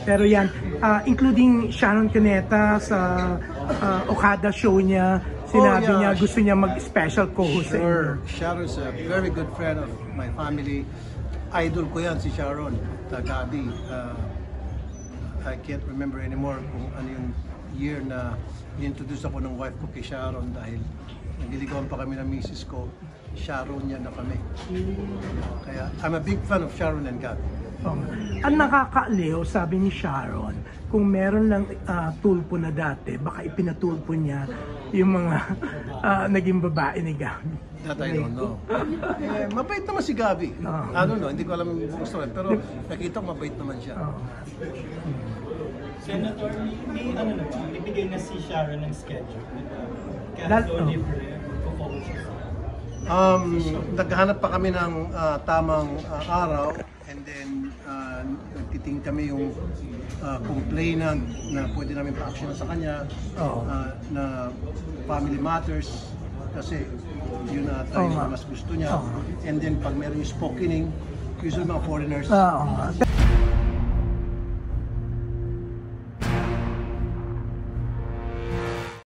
Pero yan, including Sharon Cuneta sa Okada show niya, sinabi niya gusto niya mag-special co-host. Sure, Sharon's a very good friend of my family. Idol ko yan si Sharon, Gabi. I can't remember anymore kung ano yung year na introduce ako ng wife ko kay Sharon dahil nagiligawan pa kami ng misis ko. Sharon niya na kami. Kaya I'm a big fan of Sharon and Gabi. Ang nakakaaliw, sabi ni Sharon, kung meron lang tulpo na dati, baka ipinatulpo niya yung mga naging babae ni Gabi. That I don't know. Mabait naman si Gabi. I don't know, hindi ko alam yung buong story, pero nakita ko mabait naman siya. Senator, may ibigay na si Sharon ng schedule. Kaya libre, po-focus siya. Naghahanap pa kami ng tamang araw, and then nagtitingin kami yung complainant na pwede namin pa-action sa kanya na family matters kasi yun na tayo na mas gusto niya. And then pag meron yung spokening, usually mga foreigners.